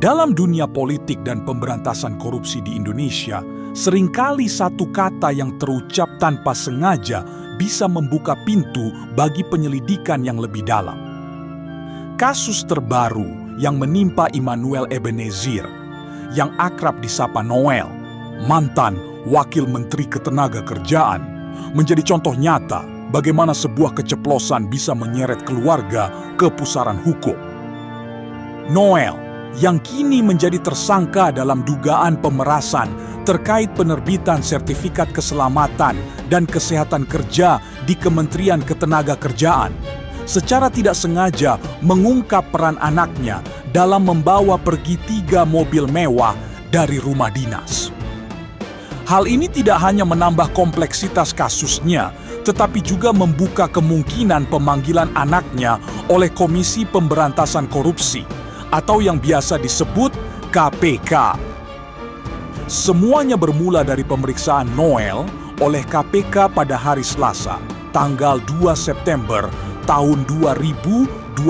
Dalam dunia politik dan pemberantasan korupsi di Indonesia, seringkali satu kata yang terucap tanpa sengaja bisa membuka pintu bagi penyelidikan yang lebih dalam. Kasus terbaru yang menimpa Immanuel Ebenezer, yang akrab disapa Noel, mantan Wakil Menteri Ketenagakerjaan, menjadi contoh nyata bagaimana sebuah keceplosan bisa menyeret keluarga ke pusaran hukum. Noel, yang kini menjadi tersangka dalam dugaan pemerasan terkait penerbitan sertifikat keselamatan dan kesehatan kerja di Kementerian Ketenagakerjaan, secara tidak sengaja mengungkap peran anaknya dalam membawa pergi 3 mobil mewah dari rumah dinas. Hal ini tidak hanya menambah kompleksitas kasusnya, tetapi juga membuka kemungkinan pemanggilan anaknya oleh Komisi Pemberantasan Korupsi atau yang biasa disebut KPK. Semuanya bermula dari pemeriksaan Noel oleh KPK pada hari Selasa, tanggal 2 September tahun 2025.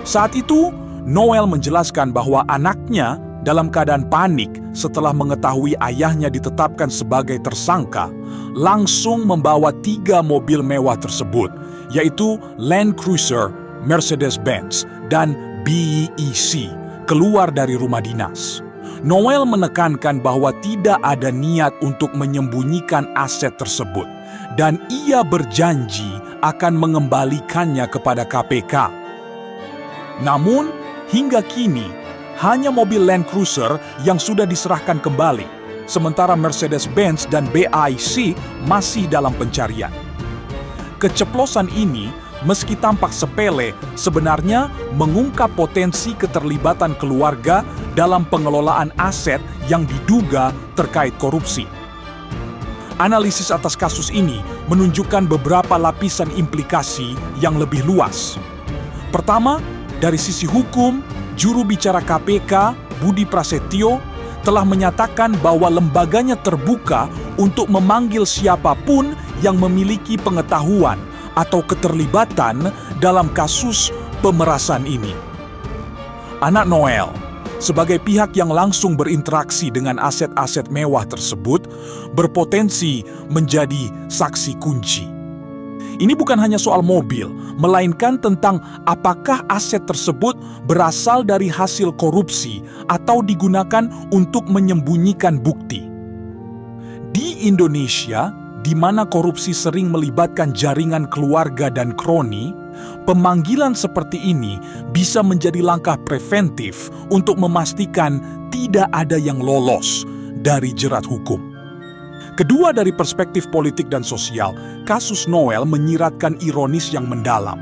Saat itu, Noel menjelaskan bahwa anaknya dalam keadaan panik setelah mengetahui ayahnya ditetapkan sebagai tersangka, langsung membawa 3 mobil mewah tersebut, yaitu Land Cruiser, Mercedes-Benz, dan BEC, keluar dari rumah dinas. Noel menekankan bahwa tidak ada niat untuk menyembunyikan aset tersebut, dan ia berjanji akan mengembalikannya kepada KPK. Namun, hingga kini, hanya mobil Land Cruiser yang sudah diserahkan kembali, sementara Mercedes-Benz dan BEC masih dalam pencarian. Keceplosan ini, meski tampak sepele, sebenarnya mengungkap potensi keterlibatan keluarga dalam pengelolaan aset yang diduga terkait korupsi. Analisis atas kasus ini menunjukkan beberapa lapisan implikasi yang lebih luas. Pertama, dari sisi hukum, juru bicara KPK, Budi Prasetyo, telah menyatakan bahwa lembaganya terbuka untuk memanggil siapapun yang memiliki pengetahuan atau keterlibatan dalam kasus pemerasan ini. Anak Noel, sebagai pihak yang langsung berinteraksi dengan aset-aset mewah tersebut, berpotensi menjadi saksi kunci. Ini bukan hanya soal mobil, melainkan tentang apakah aset tersebut berasal dari hasil korupsi atau digunakan untuk menyembunyikan bukti. Di Indonesia, di mana korupsi sering melibatkan jaringan keluarga dan kroni, pemanggilan seperti ini bisa menjadi langkah preventif untuk memastikan tidak ada yang lolos dari jerat hukum. Kedua, dari perspektif politik dan sosial, kasus Noel menyiratkan ironis yang mendalam.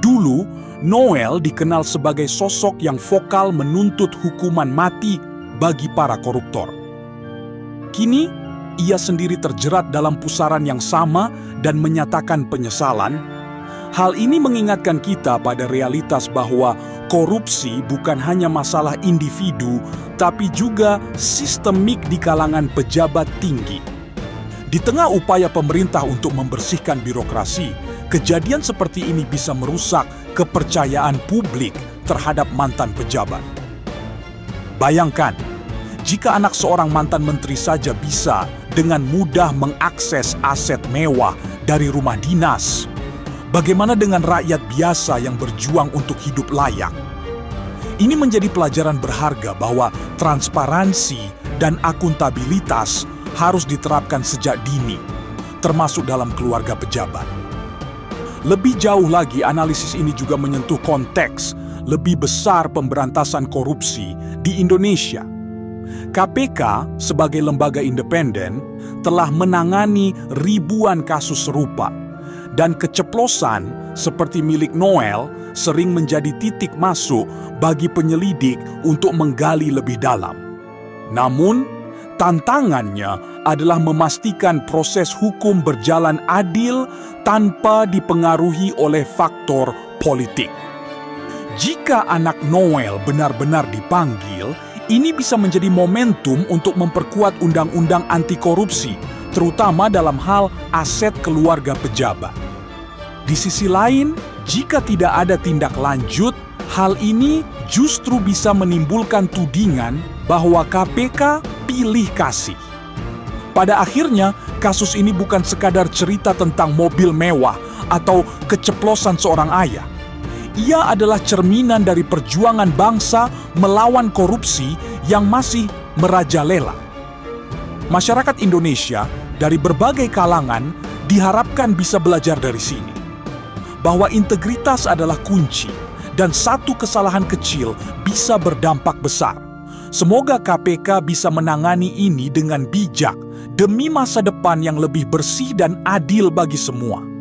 Dulu, Noel dikenal sebagai sosok yang vokal menuntut hukuman mati bagi para koruptor. Kini, ia sendiri terjerat dalam pusaran yang sama dan menyatakan penyesalan. Hal ini mengingatkan kita pada realitas bahwa korupsi bukan hanya masalah individu, tapi juga sistemik di kalangan pejabat tinggi. Di tengah upaya pemerintah untuk membersihkan birokrasi, kejadian seperti ini bisa merusak kepercayaan publik terhadap mantan pejabat. Bayangkan, jika anak seorang mantan menteri saja bisa dengan mudah mengakses aset mewah dari rumah dinas, bagaimana dengan rakyat biasa yang berjuang untuk hidup layak? Ini menjadi pelajaran berharga bahwa transparansi dan akuntabilitas harus diterapkan sejak dini, termasuk dalam keluarga pejabat. Lebih jauh lagi, analisis ini juga menyentuh konteks lebih besar pemberantasan korupsi di Indonesia. KPK sebagai lembaga independen telah menangani ribuan kasus serupa, dan keceplosan seperti milik Noel sering menjadi titik masuk bagi penyelidik untuk menggali lebih dalam. Namun, tantangannya adalah memastikan proses hukum berjalan adil tanpa dipengaruhi oleh faktor politik. Jika anak Noel benar-benar dipanggil, ini bisa menjadi momentum untuk memperkuat undang-undang anti korupsi, terutama dalam hal aset keluarga pejabat. Di sisi lain, jika tidak ada tindak lanjut, Hal ini justru bisa menimbulkan tudingan bahwa KPK pilih kasih. Pada akhirnya, kasus ini bukan sekadar cerita tentang mobil mewah atau keceplosan seorang ayah. Ia adalah cerminan dari perjuangan bangsa melawan korupsi yang masih merajalela. Masyarakat Indonesia dari berbagai kalangan diharapkan bisa belajar dari sini, bahwa integritas adalah kunci dan satu kesalahan kecil bisa berdampak besar. Semoga KPK bisa menangani ini dengan bijak demi masa depan yang lebih bersih dan adil bagi semua.